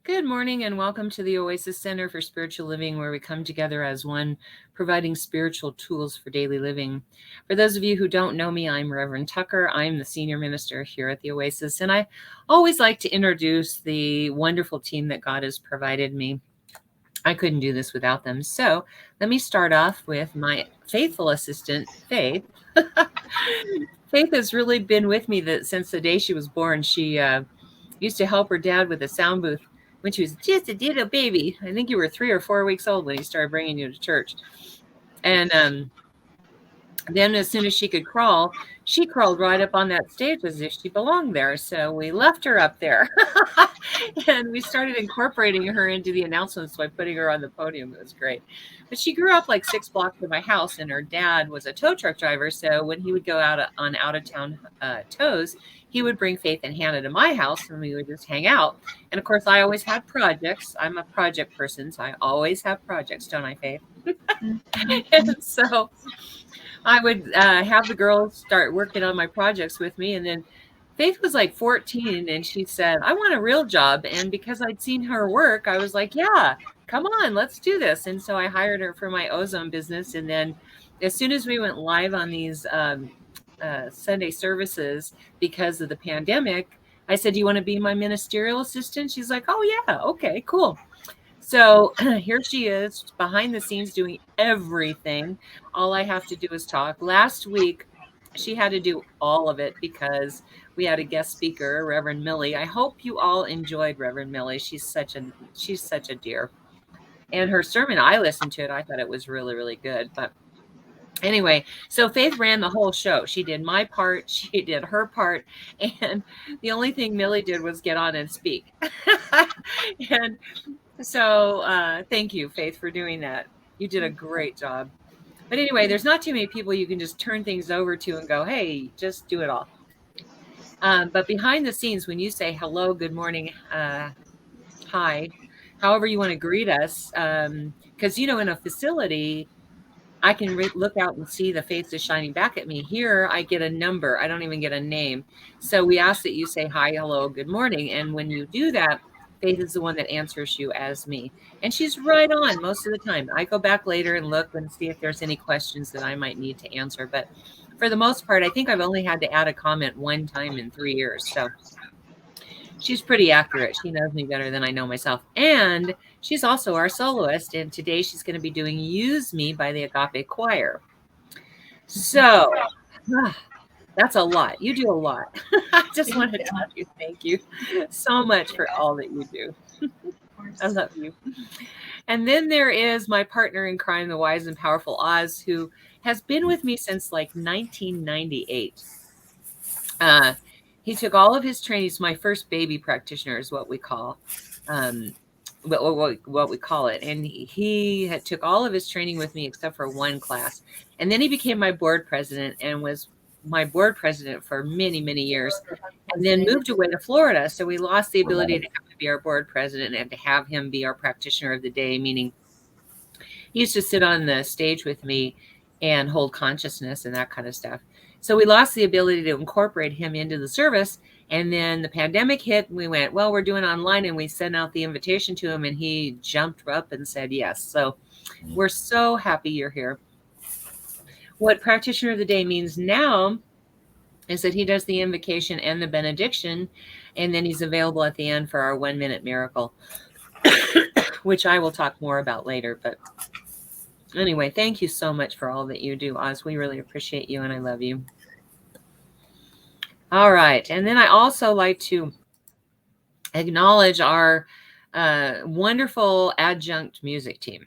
Good morning and welcome to the Oasis Center for Spiritual Living, where we come together as one, providing spiritual tools for daily living. For those of you who don't know me, I'm Reverend Tucker. I'm the senior minister here at the Oasis, and I always like to introduce the wonderful team that God has provided me. I couldn't do this without them. So let me start off with my faithful assistant, Faith. Faith has really been with me since the day she was born. She used to help her dad with a sound booth when she was just a little baby. I think you were 3 or 4 weeks old when he started bringing you to church. And then as soon as she could crawl, she crawled right up on that stage as if she belonged there. So we left her up there and we started incorporating her into the announcements by putting her on the podium. It was great. But she grew up like 6 blocks from my house, and her dad was a tow truck driver. So when he would go out on out of town tows, he would bring Faith and Hannah to my house and we would just hang out. And of course, I always had projects. I'm a project person, so I always have projects, don't I, Faith? And so I would have the girls start working on my projects with me. And then Faith was like 14 and she said, I want a real job. And because I'd seen her work, I was like, yeah, come on, let's do this. And so I hired her for my ozone business. And then as soon as we went live on these Sunday services because of the pandemic, I said, do you want to be my ministerial assistant? She's like, oh, yeah, okay, cool. So here she is behind the scenes doing everything. All I have to do is talk. Last week, she had to do all of it because we had a guest speaker, Reverend Millie. I hope you all enjoyed Reverend Millie. She's such a dear. And her sermon, I listened to it. I thought it was really, really good. But anyway, so Faith ran the whole show. She did my part, she did her part, and the only thing Millie did was get on and speak. And so thank you, Faith, for doing that. You did a great job. But anyway, there's not too many people you can just turn things over to and go, hey, just do it all. But behind the scenes, when you say hello, good morning, hi, however you want to greet us, because, in a facility, I can look out and see the faces shining back at me. Here, I get a number. I don't even get a name. So we ask that you say hi, hello, good morning. And when you do that, Faith is the one that answers you as me. And she's right on most of the time. I go back later and look and see if there's any questions that I might need to answer. But for the most part, I think I've only had to add a comment one time in 3 years. So she's pretty accurate. She knows me better than I know myself. And she's also our soloist. And today she's going to be doing Use Me by the Agape Choir. So that's a lot. You do a lot. I just want to tell you thank you so much for all that you do. I love you. And then there is my partner in crime, the wise and powerful Oz, who has been with me since like 1998. He took all of his trainings. My first baby practitioner is what we call, what we call it. And he had took all of his training with me except for one class. And then he became my board president and was my board president for many, many years, and then moved away to Florida. So we lost the ability to have to be our board president and to have him be our practitioner of the day, meaning he used to sit on the stage with me and hold consciousness and that kind of stuff. So we lost the ability to incorporate him into the service. And then the pandemic hit and we went, well, we're doing online, and we sent out the invitation to him and he jumped up and said yes. So we're so happy you're here. What practitioner of the day means now is that he does the invocation and the benediction, and then he's available at the end for our 1-minute miracle, which I will talk more about later. But anyway, thank you so much for all that you do, Oz. We really appreciate you, and I love you. All right. And then I also like to acknowledge our wonderful adjunct music team.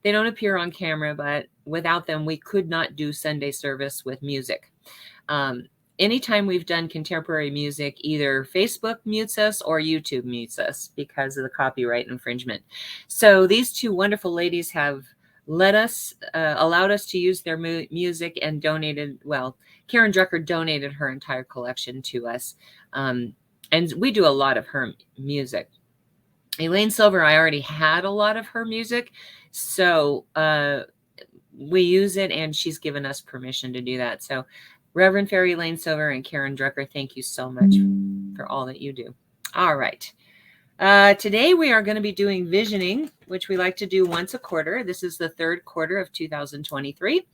They don't appear on camera, but without them, we could not do Sunday service with music. Anytime we've done contemporary music, either Facebook mutes us or YouTube mutes us because of the copyright infringement. So these two wonderful ladies have allowed us to use their music and donated, well, Karen Drucker donated her entire collection to us. And we do a lot of her music. Elaine Silver, I already had a lot of her music. So we use it, and she's given us permission to do that. So Reverend Fairy Elaine Silver and Karen Drucker, thank you so much for all that you do. All right. Today we are going to be doing visioning, which we like to do once a quarter. This is the third quarter of 2023.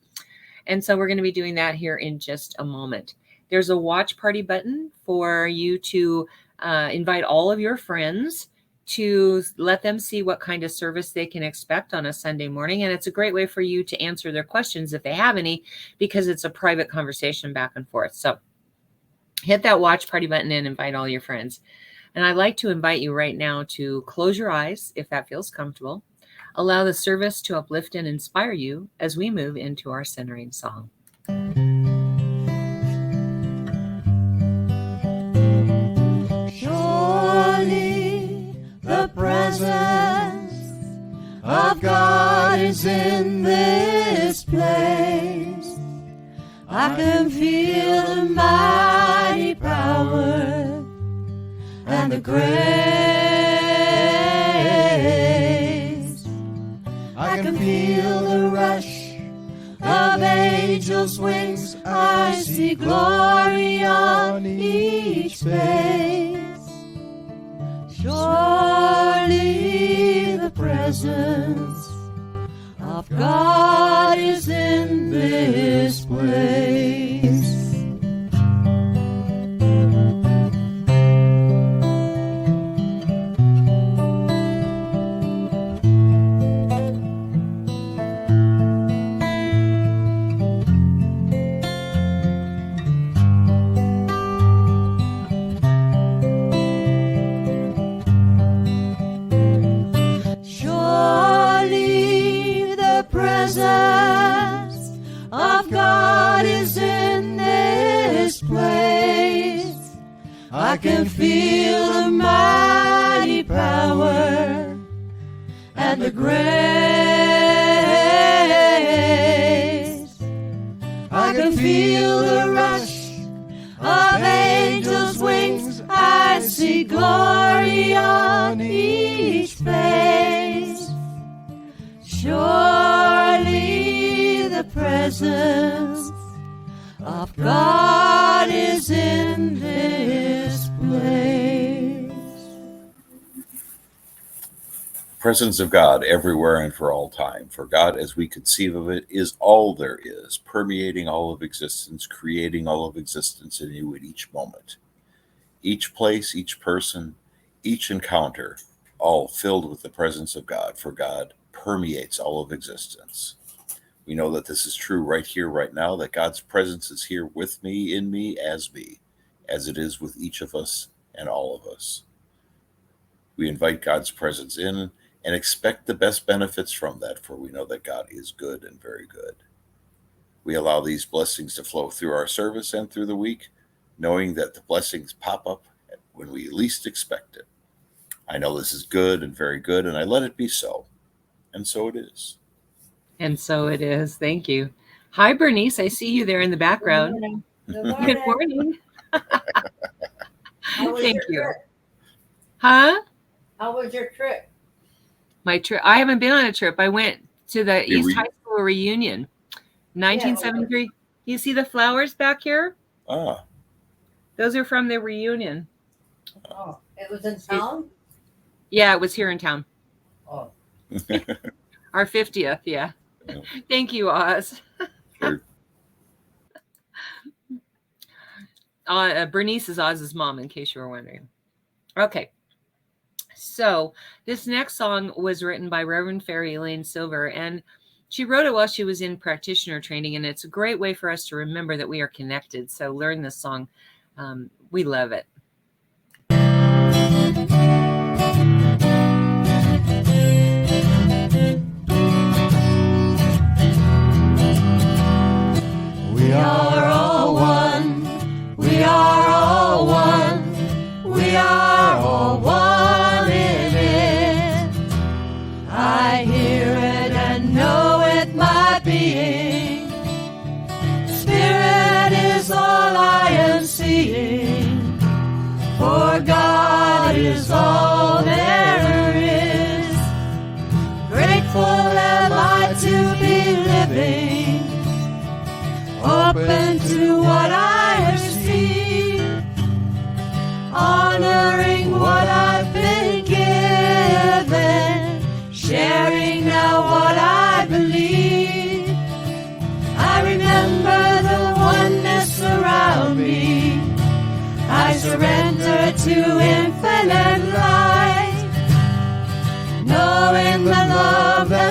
And so we're going to be doing that here in just a moment. There's a watch party button for you to invite all of your friends to let them see what kind of service they can expect on a Sunday morning. And it's a great way for you to answer their questions if they have any, because it's a private conversation back and forth. So hit that watch party button and invite all your friends. And I'd like to invite you right now to close your eyes if that feels comfortable. Allow the service to uplift and inspire you as we move into our centering song. Surely the presence of God is in this place. I can feel the mighty power and the grace. I can feel the rush of angels' wings. I see glory on each face. Surely the presence of God is in this place. I can feel the mighty power and the grace. I can feel the rush of angels' wings. I see glory on each face. Surely the presence of God is in this place. Presence of God everywhere and for all time. For God, as we conceive of it, is all there is, permeating all of existence, creating all of existence anew at each moment. Each place, each person, each encounter, all filled with the presence of God, for God permeates all of existence. We know that this is true right here, right now, that God's presence is here with me, in me, as it is with each of us and all of us. We invite God's presence in and expect the best benefits from that, for we know that God is good and very good. We allow these blessings to flow through our service and through the week, knowing that the blessings pop up when we least expect it. I know this is good and very good, and I let it be so. And so it is. And so it is. Thank you. Hi, Bernice. I see you there in the background. Good morning. Good morning. How was Thank your you. trip? Huh? How was your trip? My trip. I haven't been on a trip. I went to the East re- High School reunion, 1973. You see the flowers back here? Ah, Those are from the reunion. Oh, it was in town? Yeah, it was here in town. Oh, Our 50th. Yeah. Yeah. Thank you, Oz. sure. Bernice is Oz's mom, in case you were wondering. Okay. So this next song was written by Reverend Fairy Elaine Silver, and she wrote it while she was in practitioner training, and it's a great way for us to remember that we are connected. So learn this song. We love it. We are all one. We are all one. We are all one in it. I hear it and know it, my being. Spirit is all I am seeing. For God is all there is. Grateful am I to be living, open to what I have seen, honoring what I've been given.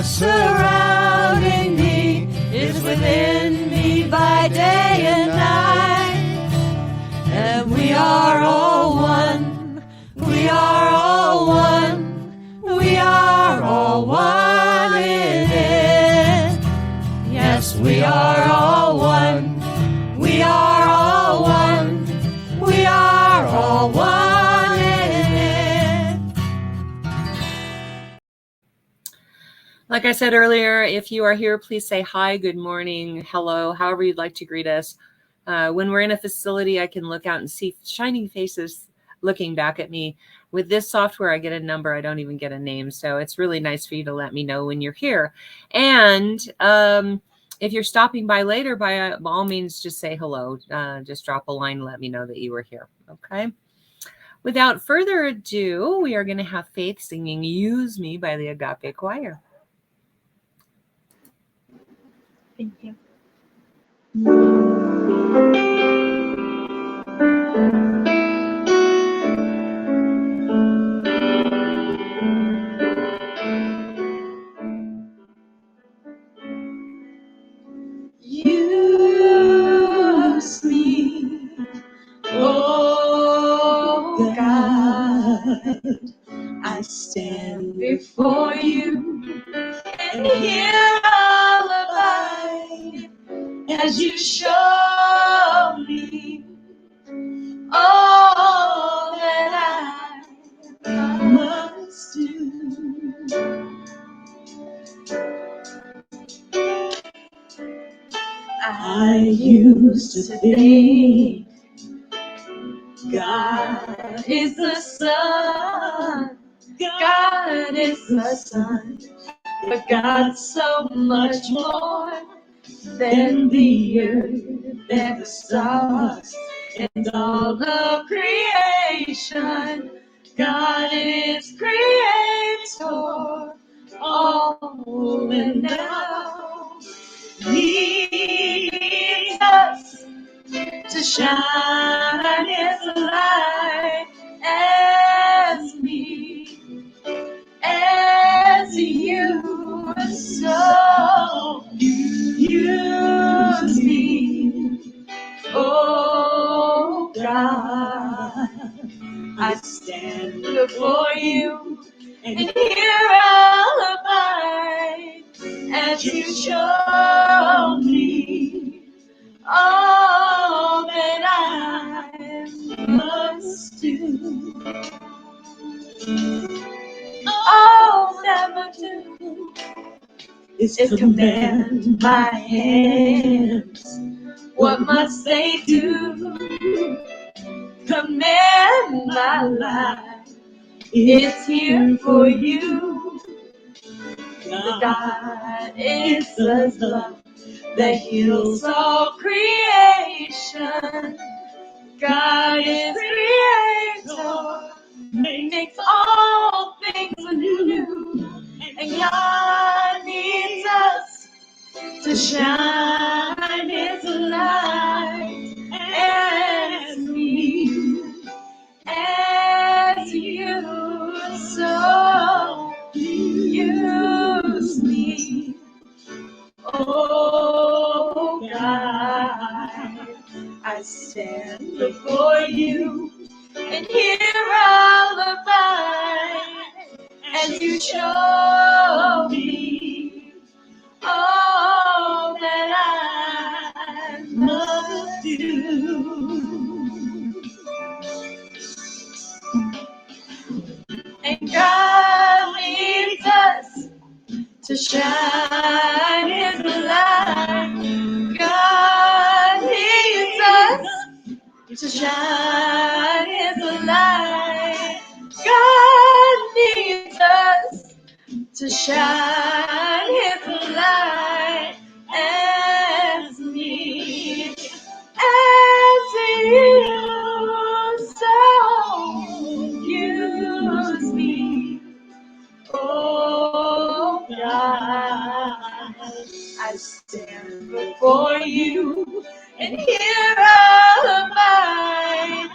that's surrounding me is within me by day and night. And we are all one. We are all one. We are all one in it. Yes, we are all one. We are all one. We are all one in it. Like I said earlier, if you are here, please say hi, good morning, hello, however you'd like to greet us. When we're in a facility, I can look out and see shining faces looking back at me. With this software, I get a number. I don't even get a name. So it's really nice for you to let me know when you're here. And if you're stopping by later, by all means, just say hello. Just drop a line, let me know that you were here. Okay. Without further ado, we are going to have Faith singing Use Me by the Agape Choir. Thank you. Use me, oh God. I stand before you, and here I'll abide as you show me all that I must do. I used to think God is the sun, God is the sun, but God's so much more than the earth and the stars and all of creation. God is creator, all and now needs us to shine His light as me, as you. So use me, oh God. I stand before you, and here I'll abide as you show me all that I must do. All that I do is command my hands. What must they do? Command my life. It's here for you. God is the love that heals all creation. God is creator, makes all things new, and God needs us to shine His light as me, as you. So use me, oh God. I stand before you, and here I'll abide as you show me all that I must do. And God needs us to shine His light. God needs us to shine His light. God needs us to shine His light as me, as you. So use me, oh God. I stand before you, and here I'll abide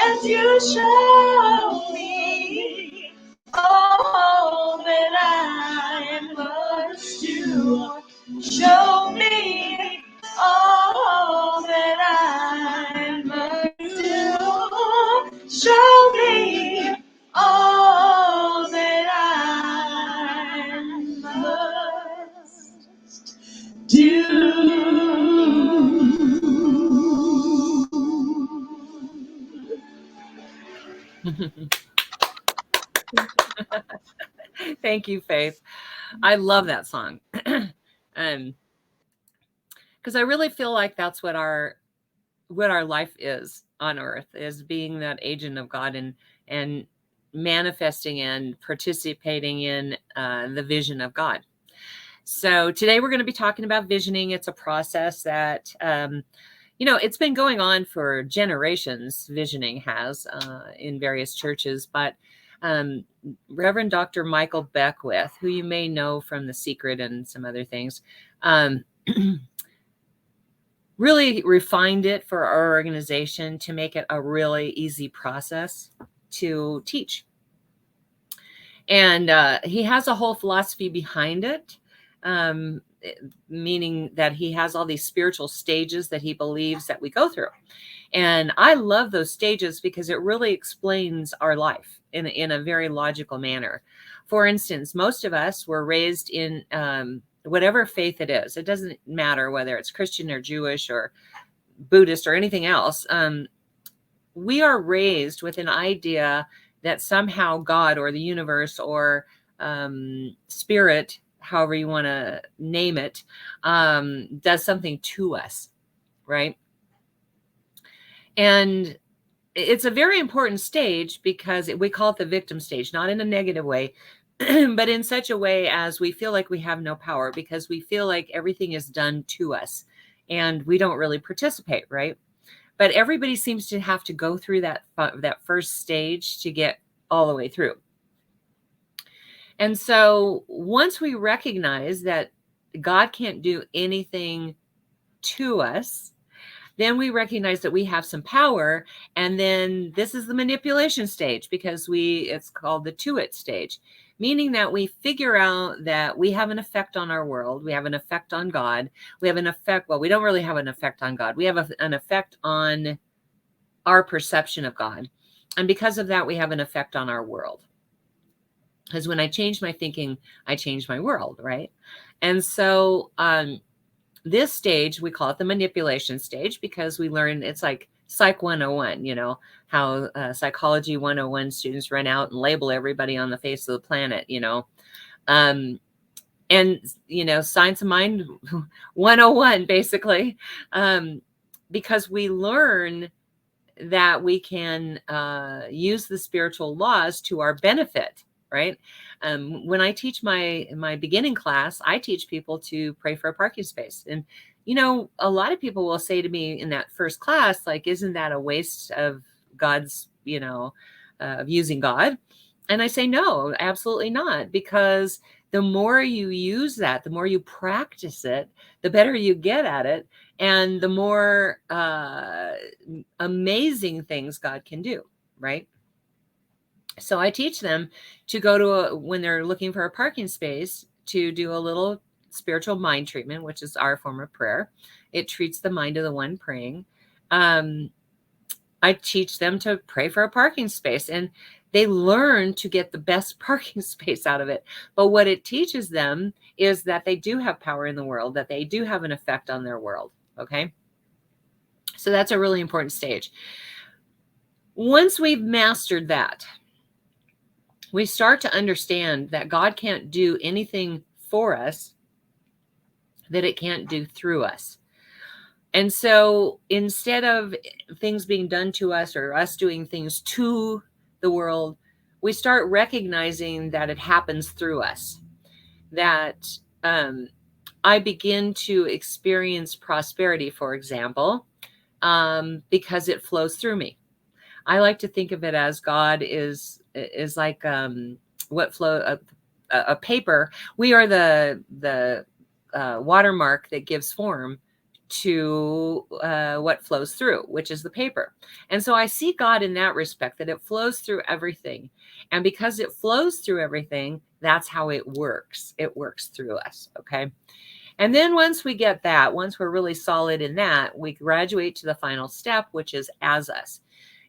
as you show me all that I Thank you, Faith. I love that song. Because I really feel like that's what our life is on earth, is being that agent of God and manifesting and participating in the vision of God. So today we're going to be talking about visioning. It's a process that, it's been going on for generations. Visioning has in various churches, but Reverend Dr. Michael Beckwith, who you may know from The Secret and some other things, really refined it for our organization to make it a really easy process to teach. And he has a whole philosophy behind it, meaning that he has all these spiritual stages that he believes that we go through. And I love those stages because it really explains our life in a very logical manner. For instance, most of us were raised in whatever faith it is. It doesn't matter whether it's Christian or Jewish or Buddhist or anything else. We are raised with an idea that somehow God or the universe or spirit, however you want to name it, does something to us, right? And it's a very important stage because we call it the victim stage, not in a negative way, but in such a way as we feel like we have no power because we feel like everything is done to us and we don't really participate, right? But everybody seems to have to go through that first stage to get all the way through. And so once we recognize that God can't do anything to us, then we recognize that we have some power. And then this is the manipulation stage because it's called the to-it stage, meaning that we figure out that we have an effect on our world. We have an effect on God. We have an effect. Well, we don't really have an effect on God. We have an effect on our perception of God. And because of that, we have an effect on our world. Because when I change my thinking, I change my world, right? And so this stage, we call it the manipulation stage because we learn, it's like Psych 101, how Psychology 101 students run out and label everybody on the face of the planet, and, Science of Mind 101, basically, because we learn that we can use the spiritual laws to our benefit, right? When I teach my beginning class, I teach people to pray for a parking space. And, a lot of people will say to me in that first class, like, isn't that a waste of God's, of using God? And I say, no, absolutely not. Because the more you use that, the more you practice it, the better you get at it. And the more amazing things God can do, right? So I teach them to go to when they're looking for a parking space, to do a little spiritual mind treatment, which is our form of prayer. It treats the mind of the one praying. I teach them to pray for a parking space, and they learn to get the best parking space out of it. But what it teaches them is that they do have power in the world, that they do have an effect on their world. Okay. So that's a really important stage. Once we've mastered that, we start to understand that God can't do anything for us that it can't do through us. And so instead of things being done to us or us doing things to the world, we start recognizing that it happens through us, that I begin to experience prosperity, for example, because it flows through me. I like to think of it as God is like what flow a paper. We are the watermark that gives form to what flows through, which is the paper. And so I see God in that respect, that it flows through everything. And because it flows through everything, that's how it works. It works through us. Okay. And then once we get that, once we're really solid in that, we graduate to the final step, which is as us.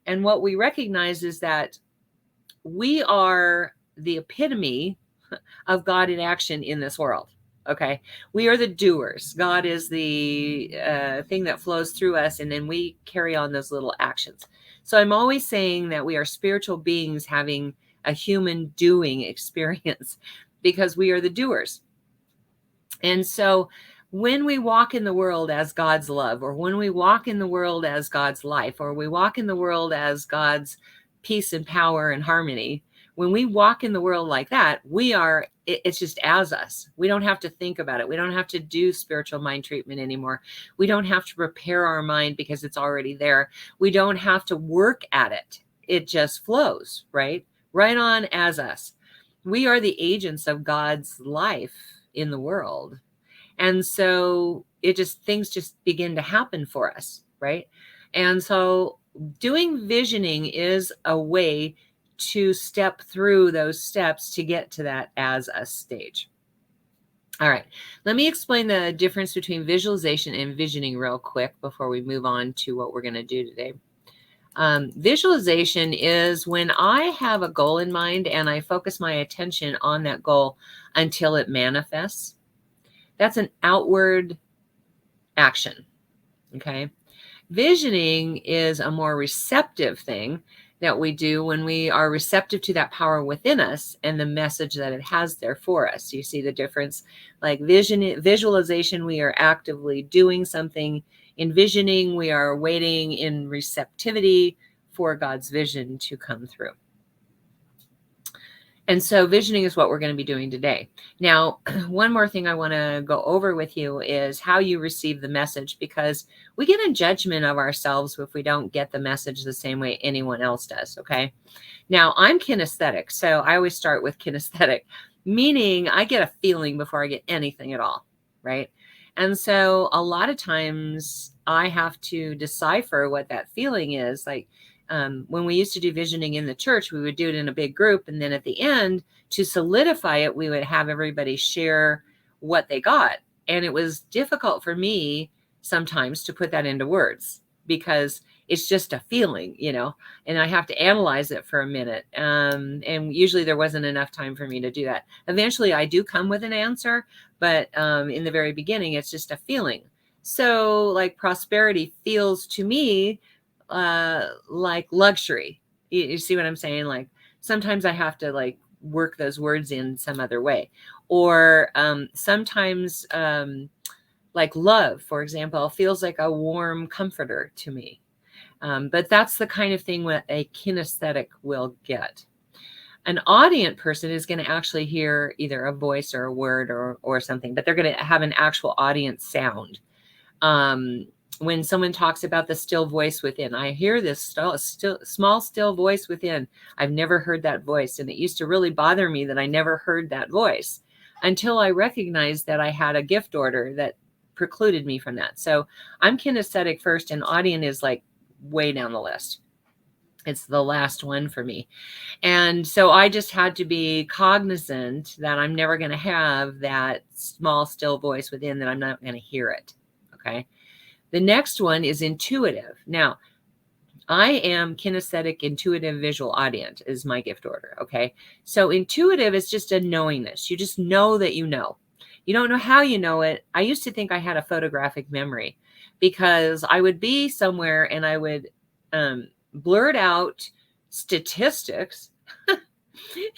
And what we recognize is that we are the epitome of God in action in this world. Okay. We are the doers. God is the thing that flows through us. And then we carry on those little actions. So I'm always saying that we are spiritual beings having a human doing experience because we are the doers. And so when we walk in the world as God's love, or when we walk in the world as God's life, or we walk in the world as God's peace and power and harmony, when we walk in the world like that, it's just as us. We don't have to think about it. We don't have to do spiritual mind treatment anymore. We don't have to prepare our mind because it's already there. We don't have to work at it. It just flows, right? Right on as us. We are the agents of God's life in the world. And so things just begin to happen for us, right? And so doing visioning is a way to step through those steps to get to that as us stage. All right, let me explain the difference between visualization and visioning real quick before we move on to what we're going to do today. Visualization is when I have a goal in mind and I focus my attention on that goal until it manifests. That's an outward action, okay? Visioning is a more receptive thing that we do when we are receptive to that power within us and the message that it has there for us. You see the difference? Like visualization, we are actively doing something. Envisioning, we are waiting in receptivity for God's vision to come through. And so visioning is what we're going to be doing today. Now, one more thing I want to go over with you is how you receive the message, because we get a judgment of ourselves if we don't get the message the same way anyone else does, okay? Now, I'm kinesthetic, so I always start with kinesthetic, meaning I get a feeling before I get anything at all, right? And so a lot of times I have to decipher what that feeling is. Like, when we used to do visioning in the church, we would do it in a big group. And then at the end, to solidify it, we would have everybody share what they got. And it was difficult for me sometimes to put that into words because it's just a feeling, and I have to analyze it for a minute. And usually there wasn't enough time for me to do that. Eventually I do come with an answer, but in the very beginning, it's just a feeling. So like prosperity feels to me like luxury. You see what I'm saying? Like sometimes I have to like work those words in some other way, or sometimes like love, for example, feels like a warm comforter to me. But that's the kind of thing that a kinesthetic will get. An audient person is going to actually hear either a voice or a word or something, but they're going to have an actual audience sound. When someone talks about the still voice within, I hear this small, still voice within. I've never heard that voice. And it used to really bother me that I never heard that voice until I recognized that I had a gift order that precluded me from that. So I'm kinesthetic first, and audient is like way down the list. It's the last one for me. And so I just had to be cognizant that I'm never going to have that small, still voice within, that I'm not going to hear it. Okay. The next one is intuitive. Now, I am kinesthetic, intuitive, visual, audient is my gift order. Okay. So intuitive is just a knowingness. You just know that you know. You don't know how you know it. I used to think I had a photographic memory because I would be somewhere and I would blurt out statistics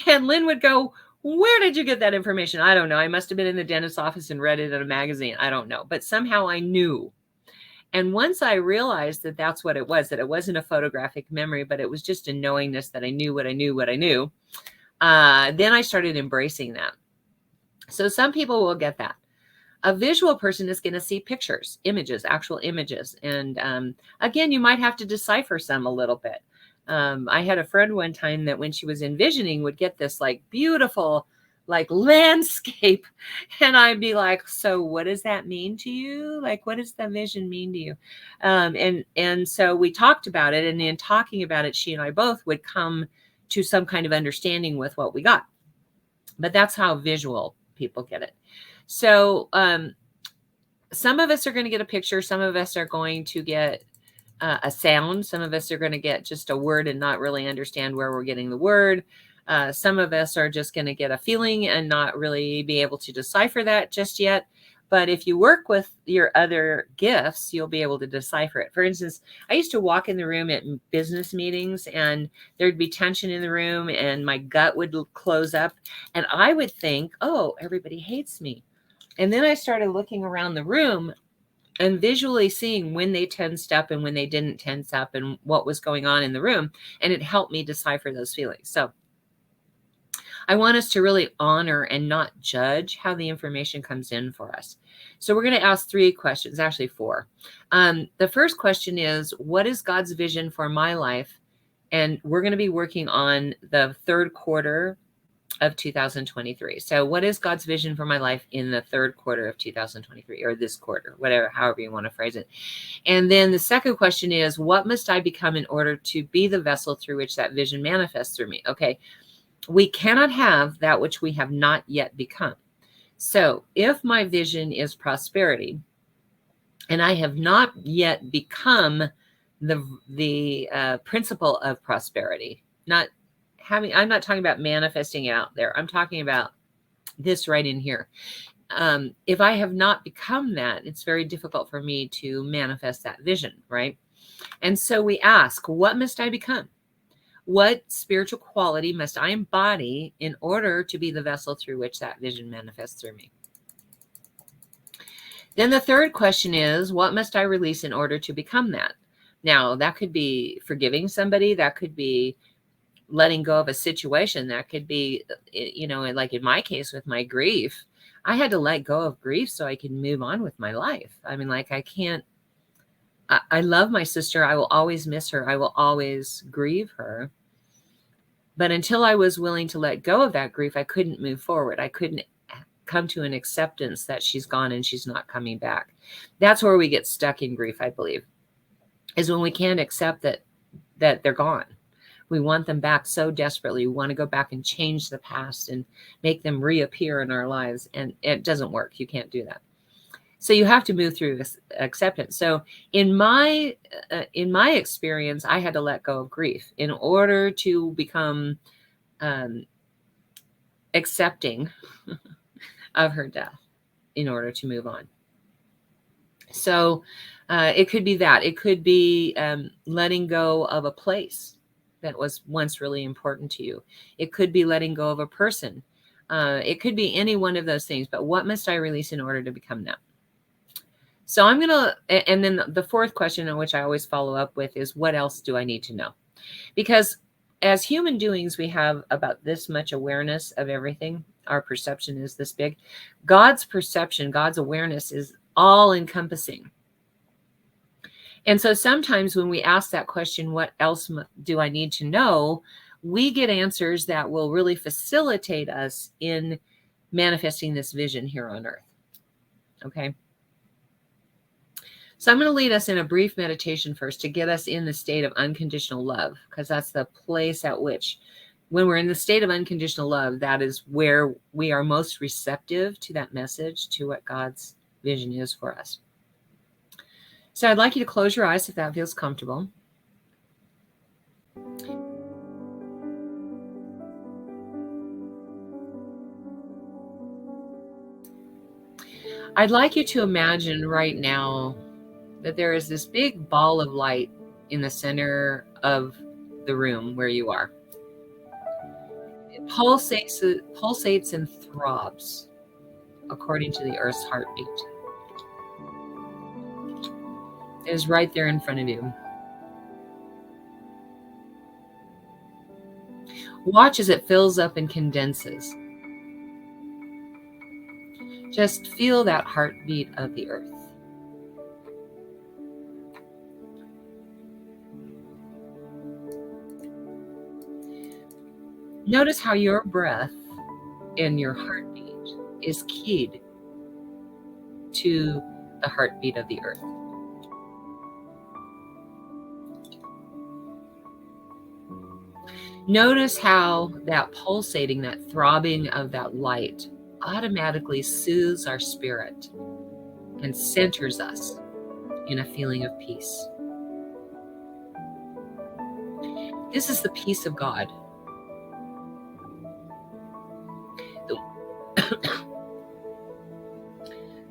and Lynn would go, "Where did you get that information?" I don't know. I must have been in the dentist's office and read it in a magazine. I don't know. But somehow I knew. And once I realized that that's what it was, that it wasn't a photographic memory, but it was just a knowingness that I knew what I knew, then I started embracing that. So some people will get that. A visual person is going to see pictures, images, actual images. And again, you might have to decipher some a little bit. I had a friend one time that when she was envisioning would get this like beautiful like landscape. And I'd be like, "So what does that mean to you? Like, what does the vision mean to you?" And so we talked about it. And in talking about it, she and I both would come to some kind of understanding with what we got. But that's how visual people get it. So some of us are going to get a picture. Some of us are going to get a sound. Some of us are going to get just a word and not really understand where we're getting the word. Some of us are just going to get a feeling and not really be able to decipher that just yet. But if you work with your other gifts, you'll be able to decipher it. For instance, I used to walk in the room at business meetings and there'd be tension in the room and my gut would close up and I would think, oh, everybody hates me. And then I started looking around the room and visually seeing when they tensed up and when they didn't tense up and what was going on in the room. And it helped me decipher those feelings. So I want us to really honor and not judge how the information comes in for us. So we're going to ask 3 questions, actually 4. The first question is, what is God's vision for my life? And we're going to be working on the 3rd quarter of 2023. So what is God's vision for my life in the 3rd quarter of 2023, or this quarter, whatever, however you want to phrase it. And then the second question is, what must I become in order to be the vessel through which that vision manifests through me? Okay. We cannot have that which we have not yet become. So if my vision is prosperity and I have not yet become the principle of prosperity, I'm not talking about manifesting it out there. I'm talking about this right in here. If I have not become that, it's very difficult for me to manifest that vision, right? And so we ask, what must I become? What spiritual quality must I embody in order to be the vessel through which that vision manifests through me? Then the third question is, what must I release in order to become that? Now, that could be forgiving somebody. That could be letting go of a situation. That could be, like in my case with my grief, I had to let go of grief so I could move on with my life. I mean, like I love my sister. I will always miss her. I will always grieve her. But until I was willing to let go of that grief, I couldn't move forward. I couldn't come to an acceptance that she's gone and she's not coming back. That's where we get stuck in grief, I believe, is when we can't accept that they're gone. We want them back so desperately. We want to go back and change the past and make them reappear in our lives. And it doesn't work. You can't do that. So you have to move through this acceptance. So in my experience, I had to let go of grief in order to become accepting of her death in order to move on. So it could be that. It could be letting go of a place that was once really important to you. It could be letting go of a person. It could be any one of those things. But what must I release in order to become that? So I'm going to, and then the fourth question on which I always follow up with is, what else do I need to know? Because as human doings, we have about this much awareness of everything. Our perception is this big. God's perception, God's awareness is all encompassing. And so sometimes when we ask that question, what else do I need to know? We get answers that will really facilitate us in manifesting this vision here on earth. Okay. So I'm going to lead us in a brief meditation first to get us in the state of unconditional love, because that's the place at which, when we're in the state of unconditional love, that is where we are most receptive to that message, to what God's vision is for us. So I'd like you to close your eyes if that feels comfortable. I'd like you to imagine right now that there is this big ball of light in the center of the room where you are. It pulsates and throbs according to the Earth's heartbeat. It is right there in front of you. Watch as it fills up and condenses. Just feel that heartbeat of the Earth. Notice how your breath and your heartbeat is keyed to the heartbeat of the Earth. Notice how that pulsating, that throbbing of that light automatically soothes our spirit and centers us in a feeling of peace. This is the peace of God.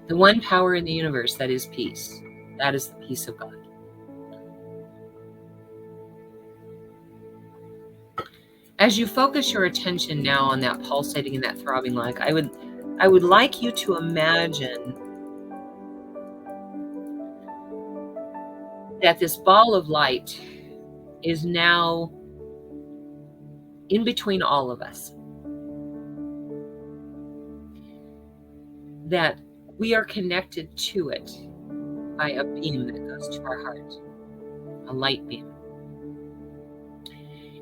The one power in the universe that is peace. That is the peace of God. As you focus your attention now on that pulsating and that throbbing light, I would like you to imagine that this ball of light is now in between all of us. That we are connected to it by a beam that goes to our heart, a light beam.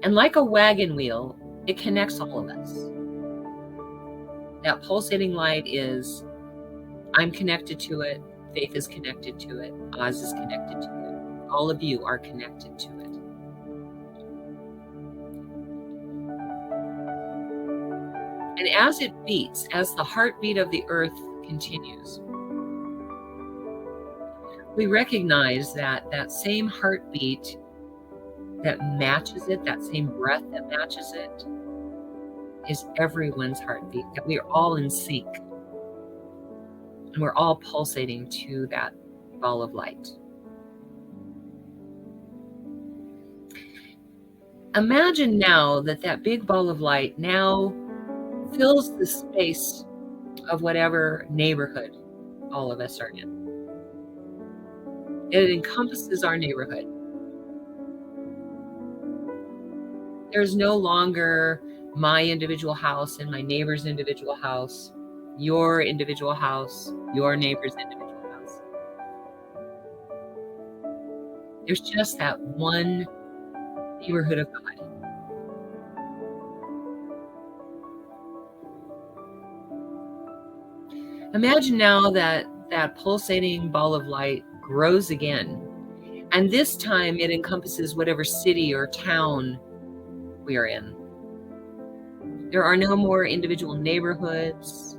And like a wagon wheel, it connects all of us. That pulsating light is, I'm connected to it, Faith is connected to it, Oz is connected to it. All of you are connected to it. And as it beats, as the heartbeat of the earth continues, we recognize that that same heartbeat that matches it, that same breath that matches it, is everyone's heartbeat, that we are all in sync. And we're all pulsating to that ball of light. Imagine now that that big ball of light now fills the space of whatever neighborhood all of us are in. It encompasses our neighborhood. There's no longer my individual house and my neighbor's individual house, your individual house, your neighbor's individual house. There's just that one neighborhood of God. Imagine now that that pulsating ball of light grows again. And this time it encompasses whatever city or town we are in. There are no more individual neighborhoods,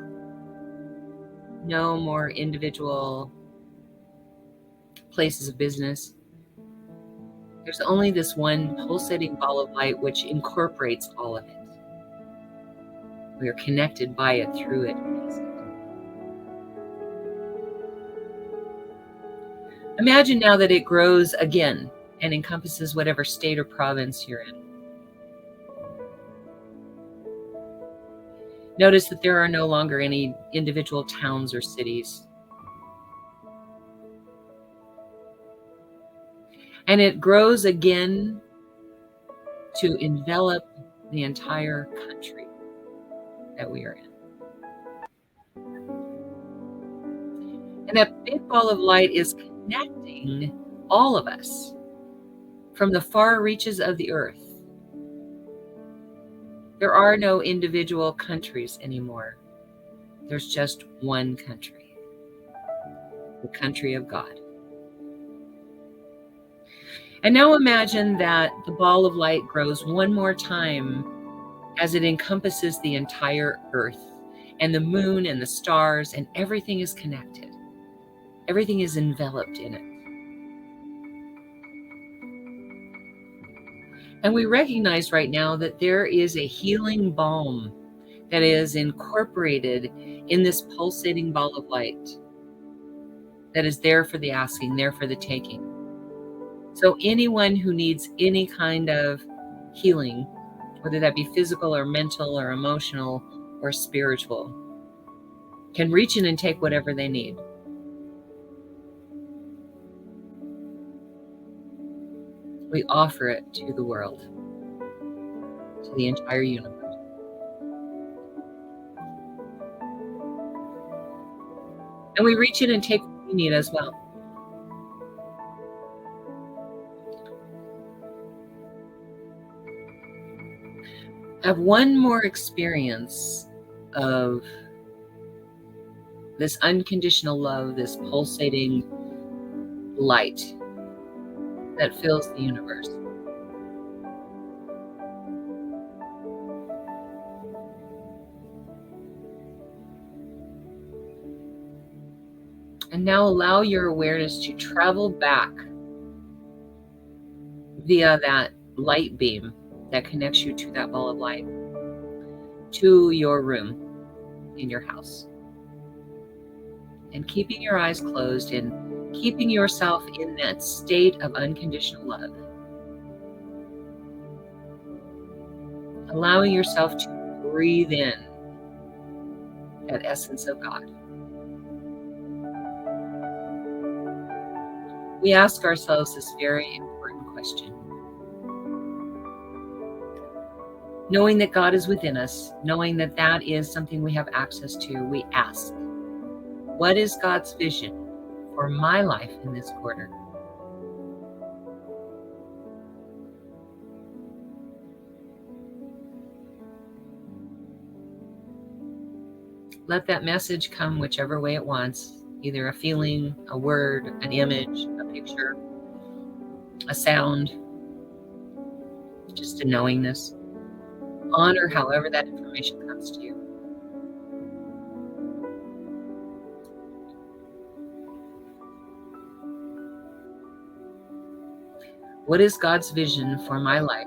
no more individual places of business. There's only this one pulsating ball of light which incorporates all of it. We are connected by it, through it. Imagine now that it grows again and encompasses whatever state or province you're in. Notice that there are no longer any individual towns or cities. And it grows again to envelop the entire country that we are in. And that big ball of light is connecting all of us from the far reaches of the earth. There are no individual countries anymore. There's just one country, the country of God. And now imagine that the ball of light grows one more time as it encompasses the entire earth, and the moon and the stars, and everything is connected. Everything is enveloped in it. And we recognize right now that there is a healing balm that is incorporated in this pulsating ball of light that is there for the asking, there for the taking. So anyone who needs any kind of healing, whether that be physical or mental or emotional or spiritual, can reach in and take whatever they need. We offer it to the world, to the entire universe. And we reach in and take what we need as well. Have one more experience of this unconditional love, this pulsating light that fills the universe. And now allow your awareness to travel back via that light beam that connects you to that ball of light, to your room in your house. and keeping your eyes closed and keeping yourself in that state of unconditional love. Allowing yourself to breathe in that essence of God. We ask ourselves this very important question. Knowing that God is within us, knowing that that is something we have access to, we ask, what is God's vision for my life in this quarter? Let that message come whichever way it wants, either a feeling, a word, an image, a picture, a sound, just a knowingness. Honor however that information comes to you. What is God's vision for my life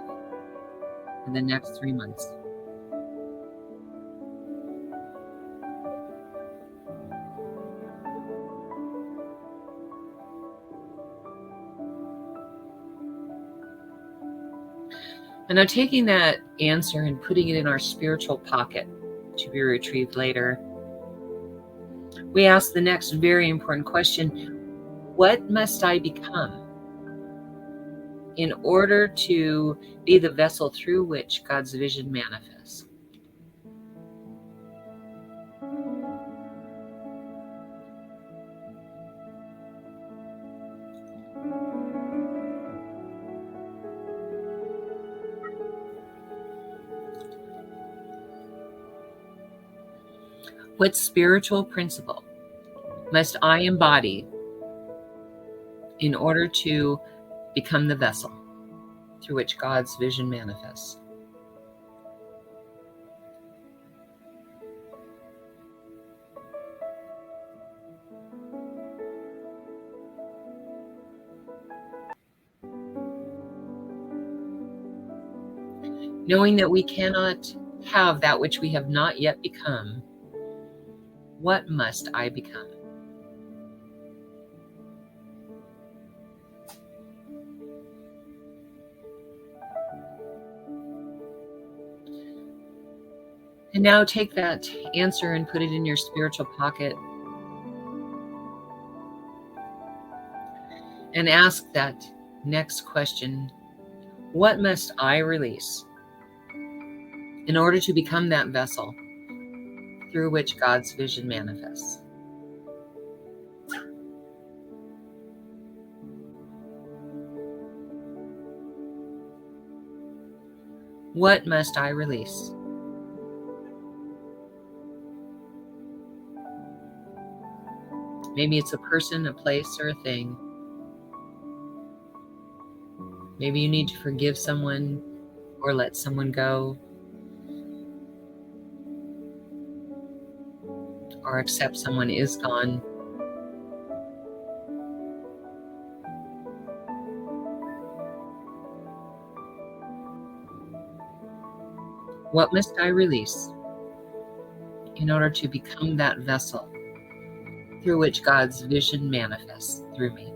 in the next 3 months? And now taking that answer and putting it in our spiritual pocket to be retrieved later, we ask the next very important question: what must I become in order to be the vessel through which God's vision manifests? What spiritual principle must I embody in order to become the vessel through which God's vision manifests? Knowing that we cannot have that which we have not yet become, what must I become? And now take that answer and put it in your spiritual pocket. And ask that next question: what must I release in order to become that vessel through which God's vision manifests? What must I release? Maybe it's a person, a place, or a thing. Maybe you need to forgive someone or let someone go, or accept someone is gone. What must I release in order to become that vessel through which God's vision manifests through me?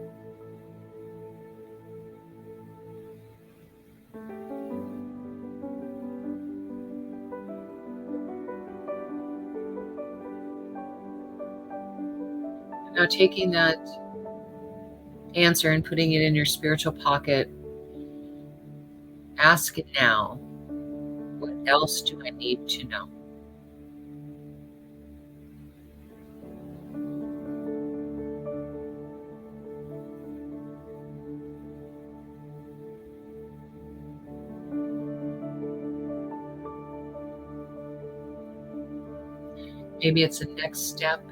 Now taking that answer and putting it in your spiritual pocket, ask it now, what else do I need to know? Maybe it's a next step.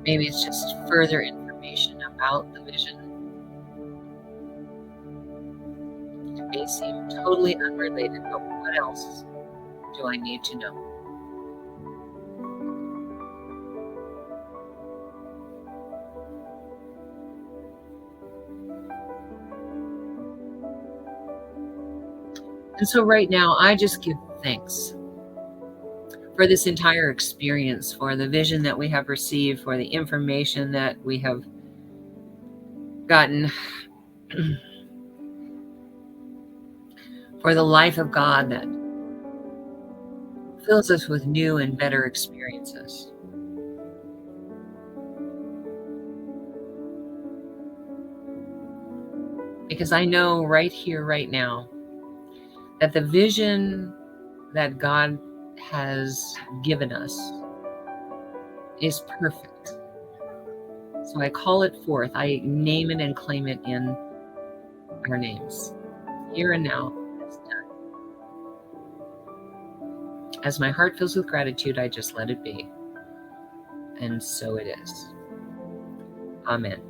Maybe it's just further information about the vision. It may seem totally unrelated, but what else do I need to know? And so right now, I just give thanks for this entire experience, for the vision that we have received, for the information that we have gotten, for the life of God that fills us with new and better experiences. Because I know right here, right now, that the vision that God has given us is perfect. So I call it forth. I name it and claim it in our names. Here and now, it's done. As my heart fills with gratitude, I just let it be. And so it is. Amen.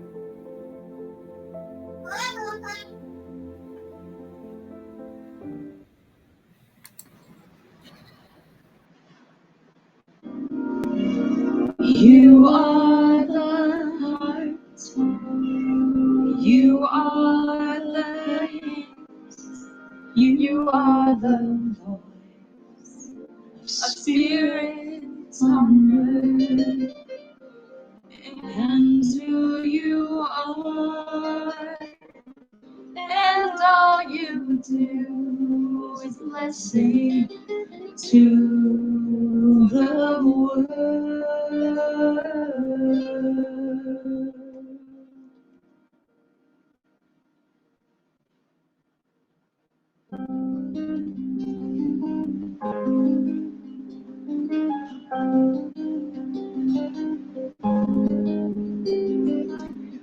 You are the heart. You are the hands. You are the voice of spirits on earth. And who you are, and all you do is blessing to the world.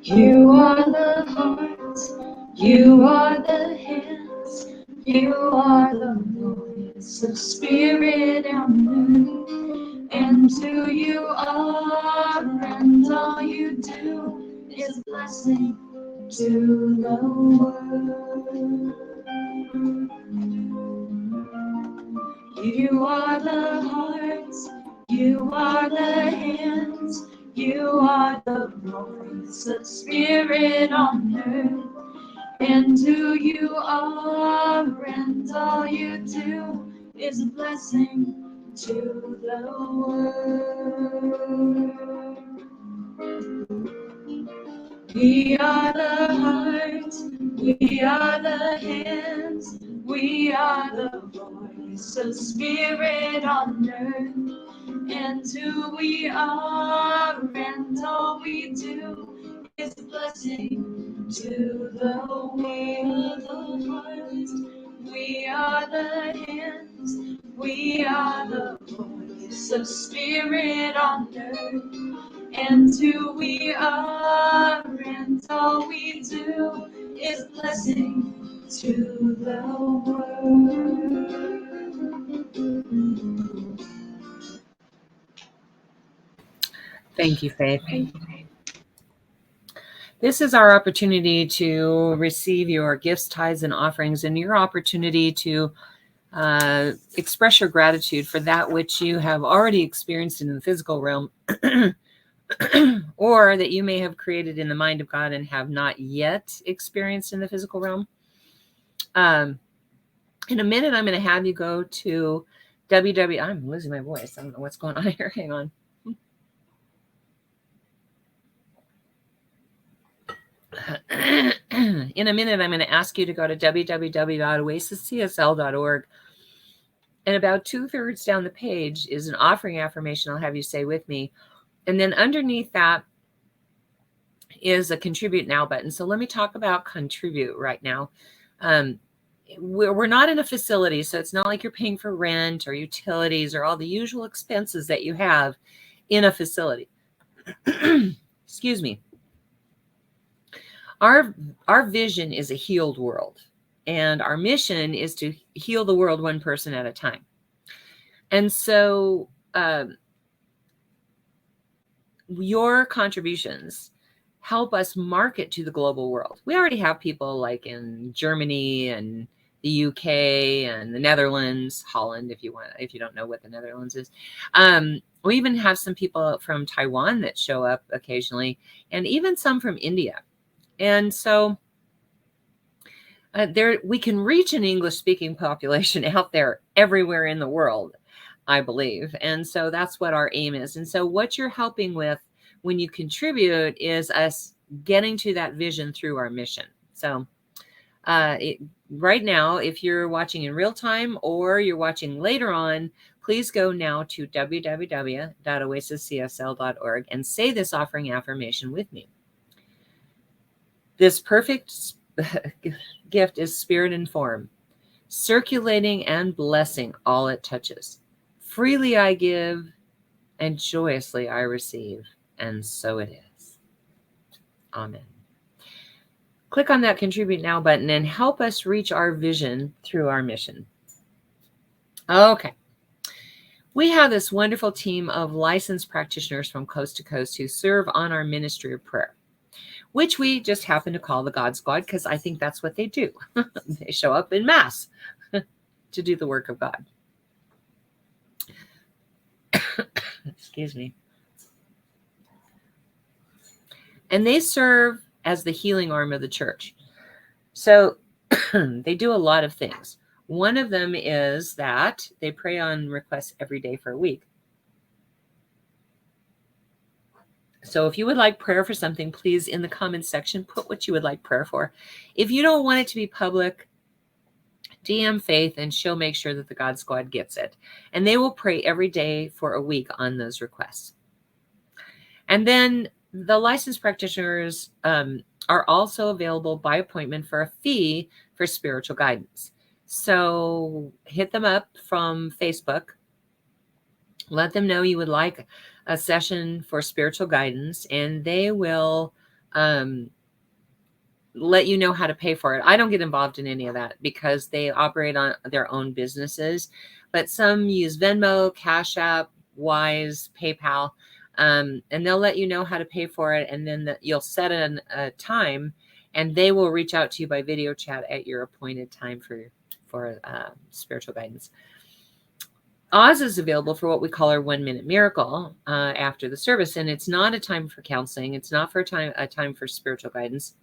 You are the heart, you are the hands, you are the voice of spirit on earth. And who you are, and all you do is blessing to the world. You are the heart, you are the hands, you are the voice of spirit on earth. And who you are, and all you do is a blessing to the world. We are the heart, we are the hands, we are the voice of spirit on earth. And who we are, and all we do is a blessing to the world. We are the hands, we are the voice of spirit on earth. And who we are, and all we do is blessing to the world. Thank you, Faith. This is our opportunity to receive your gifts, tithes, and offerings, and your opportunity to express your gratitude for that which you have already experienced in the physical realm, or that you may have created in the mind of God and have not yet experienced in the physical realm. In a minute, I'm going to have you go to I'm losing my voice. I don't know what's going on here. Hang on. In a minute, I'm going to ask you to go to www.oasiscsl.org. And about 2/3 down the page is an offering affirmation I'll have you say with me. And then underneath that is a contribute now button. So let me talk about contribute right now. We're not in a facility, so it's not like you're paying for rent or utilities or all the usual expenses that you have in a facility. Excuse me. Our vision is a healed world, and our mission is to heal the world one person at a time. And so your contributions help us market to the global world. We already have people like in Germany and the UK and the Netherlands, Holland, if you don't know what the Netherlands is. We even have some people from Taiwan that show up occasionally, and even some from India. And so we can reach an English-speaking population out there everywhere in the world. I believe. And so that's what our aim is. And so what you're helping with when you contribute is us getting to that vision through our mission. So right now, if you're watching in real time or you're watching later on, please go now to www.oasiscsl.org and say this offering affirmation with me. This perfect gift is spirit and form, circulating and blessing all it touches. Freely I give, and joyously I receive, and so it is. Amen. Click on that Contribute Now button and help us reach our vision through our mission. Okay. We have this wonderful team of licensed practitioners from coast to coast who serve on our ministry of prayer, which we just happen to call the God Squad because I think that's what they do. They show up in mass to do the work of God. Excuse me. And they serve as the healing arm of the church. So they do a lot of things. One of them is that they pray on requests every day for a week. So if you would like prayer for something, please in the comments section, put what you would like prayer for. If you don't want it to be public, DM Faith and she'll make sure that the God Squad gets it. And they will pray every day for a week on those requests. And then the licensed practitioners are also available by appointment for a fee for spiritual guidance. So hit them up from Facebook. Let them know you would like a session for spiritual guidance, and they will let you know how to pay for it. I don't get involved in any of that because they operate on their own businesses, but some use Venmo, Cash App, Wise, PayPal, and they'll let you know how to pay for it. And then you'll set a time, and they will reach out to you by video chat at your appointed time for spiritual guidance. Oz is available for what we call our 1 minute miracle after the service. And it's not a time for counseling. It's not for a time for spiritual guidance.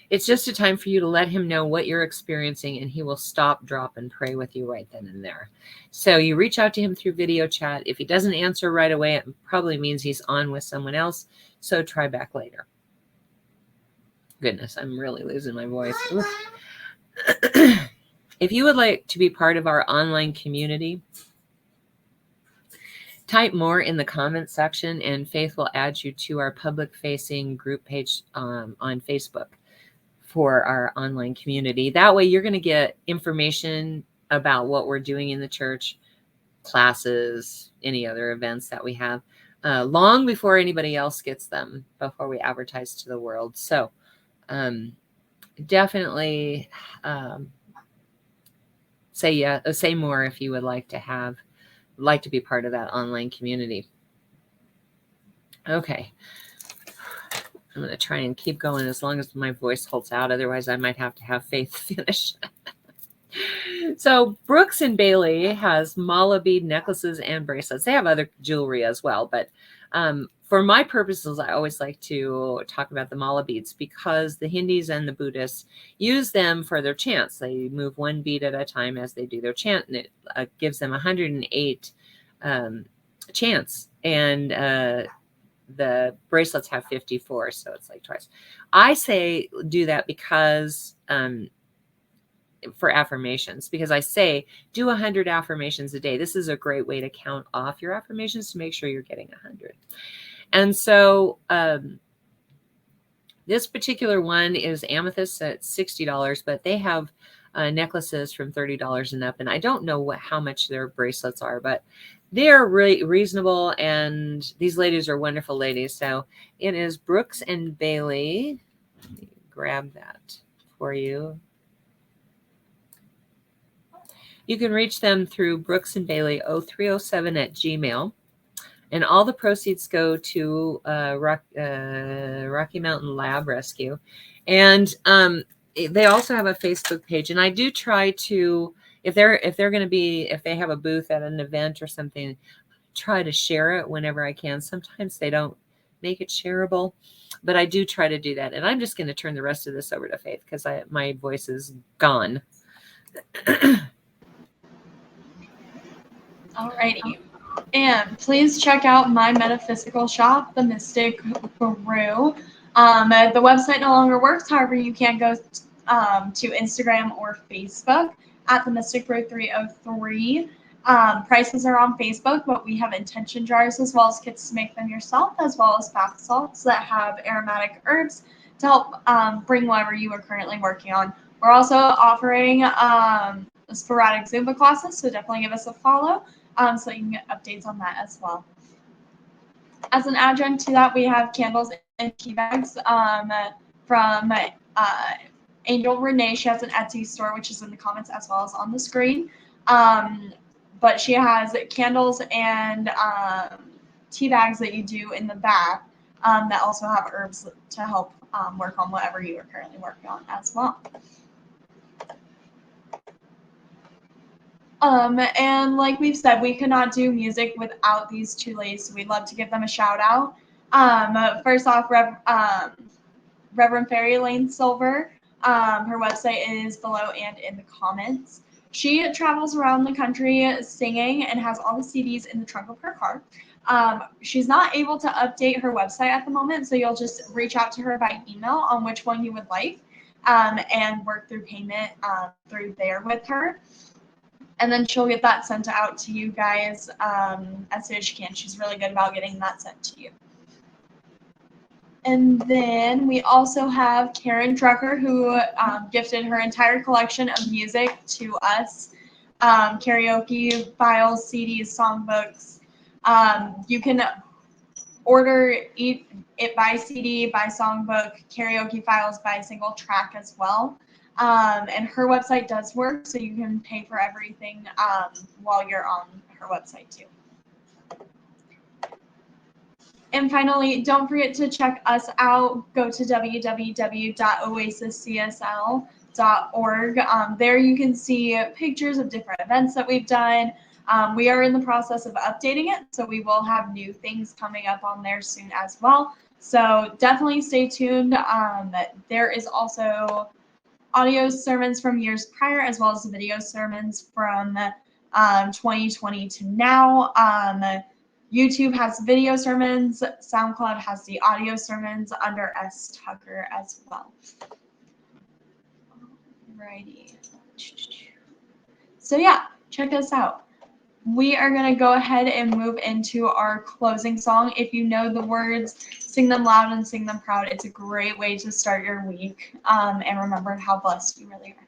It's just a time for you to let him know what you're experiencing, and he will stop, drop, and pray with you right then and there. So you reach out to him through video chat. If he doesn't answer right away, it probably means he's on with someone else. So try back later. Goodness, I'm really losing my voice. If you would like to be part of our online community, type more in the comments section and Faith will add you to our public facing group page on Facebook for our online community. That way you're going to get information about what we're doing in the church, classes, any other events that we have, long before anybody else gets them, before we advertise to the world. So definitely say more if you would like to be part of that online community. Okay. I'm going to try and keep going as long as my voice holds out. Otherwise, I might have to have Faith finish. So Brooks and Bailey has mala bead necklaces and bracelets. They have other jewelry as well. But for my purposes, I always like to talk about the mala beads because the Hindus and the Buddhists use them for their chants. They move one bead at a time as they do their chant, and it gives them 108 chants. And the bracelets have 54, so it's like twice. I say do that because for affirmations, because I say do 100 affirmations a day. This is a great way to count off your affirmations to make sure you're getting 100. And so this particular one is amethyst at $60, but they have necklaces from $30 and up. And I don't know how much their bracelets are, but they are really reasonable. And these ladies are wonderful ladies. So it is Brooks and Bailey. Let me grab that for you. You can reach them through Brooks and Bailey 0307 at Gmail. And all the proceeds go to Rocky Mountain Lab Rescue. And they also have a Facebook page. And I do try to, if they have a booth at an event or something, try to share it whenever I can. Sometimes they don't make it shareable, but I do try to do that. And I'm just going to turn the rest of this over to Faith because my voice is gone. Alrighty. And please check out my metaphysical shop, The Mystic Brew. The website no longer works, however, you can go to Instagram or Facebook at The Mystic Brew 303. Prices are on Facebook, but we have intention jars as well as kits to make them yourself, as well as bath salts that have aromatic herbs to help bring whatever you are currently working on. We're also offering sporadic Zumba classes, so definitely give us a follow so you can get updates on that as well. As an adjunct to that, we have candles and tea bags from Angel Renee. She has an Etsy store, which is in the comments as well as on the screen. But she has candles and tea bags that you do in the bath that also have herbs to help work on whatever you are currently working on as well. And like we've said, we could not do music without these two ladies, so we'd love to give them a shout out. First off, Reverend Fairy Lane Silver. Her website is below and in the comments. She travels around the country singing and has all the CDs in the trunk of her car. She's not able to update her website at the moment, so you'll just reach out to her by email on which one you would like and work through payment through there with her. And then she'll get that sent out to you guys as soon as she can. She's really good about getting that sent to you. And then we also have Karen Drucker, who gifted her entire collection of music to us. Karaoke files, CDs, songbooks. You can order it by CD, by songbook, karaoke files by single track as well. And her website does work, so you can pay for everything while you're on her website too. And finally, don't forget to check us out. Go to www.oasiscsl.org. There you can see pictures of different events that we've done. We are in the process of updating it, so we will have new things coming up on there soon as well. So definitely stay tuned. There is also audio sermons from years prior, as well as video sermons from 2020 to now. YouTube has video sermons. SoundCloud has the audio sermons under S. Tucker as well. Alrighty. So yeah, check us out. We are going to go ahead and move into our closing song. If you know the words, sing them loud and sing them proud. It's a great way to start your week and remember how blessed you really are.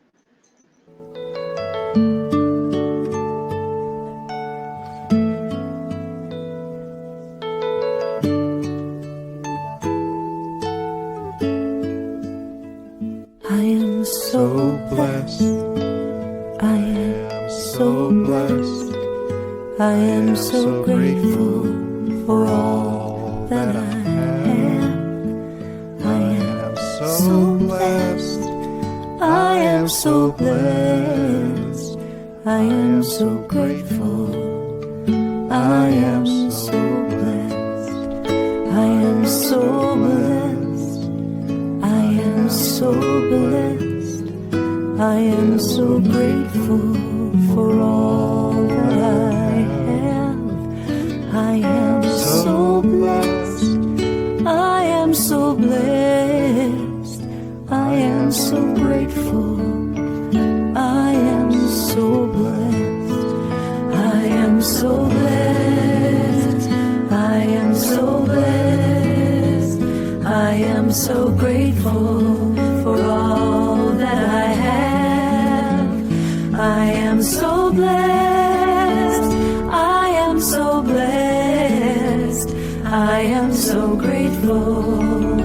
I am so blessed. I am so blessed. I am so grateful for all that I have. I am so blessed. I am so blessed. I am so grateful. I am so blessed. I am so blessed. I am so blessed. I am so grateful for all that I have. I am so blessed. I am so blessed. I am so grateful. I am so blessed. I am so blessed. I am so blessed. I am so grateful for all that I have. I am so blessed. I am so blessed. I am so grateful.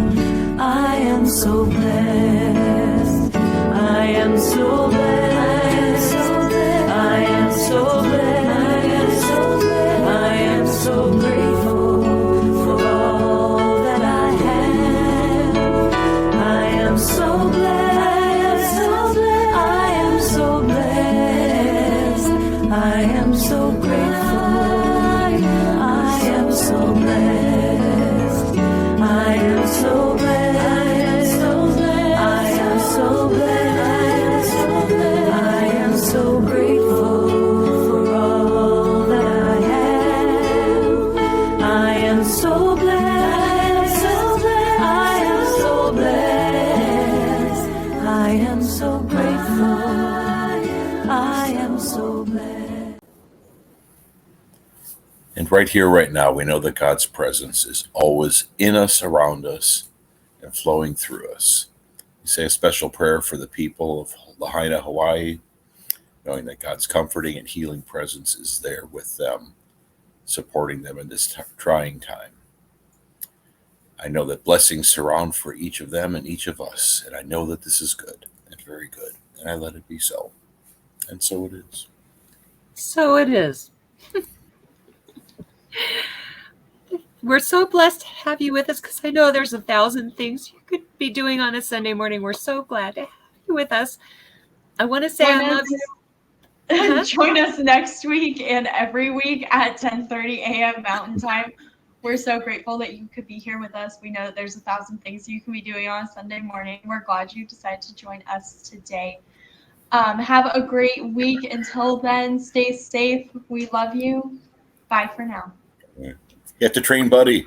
I am so blessed. I am so blessed. I am so blessed. I am so grateful for all that I have. I am so blessed. I am so blessed. I am so grateful. I am so blessed. I am so blessed. I am so blessed. I am so grateful for all that I And right here, right now, we know that God's presence is always in us, around us, and flowing through us. We say a special prayer for the people of Lahaina, Hawaii, knowing that God's comforting and healing presence is there with them, supporting them in this trying time. I know that blessings surround for each of them and each of us, and I know that this is good and very good, and I let it be so. And so it is. So it is. We're so blessed to have you with us because I know there's 1,000 things you could be doing on a Sunday morning. We're so glad to have you with us. I want to say I love you. Uh-huh. Join us next week and every week at 10:30 a.m. Mountain Time. We're so grateful that you could be here with us. We know that there's 1,000 things you can be doing on a Sunday morning. We're glad you decided to join us today. Have a great week. Until then, stay safe. We love you. Bye for now. You have to train Buddy.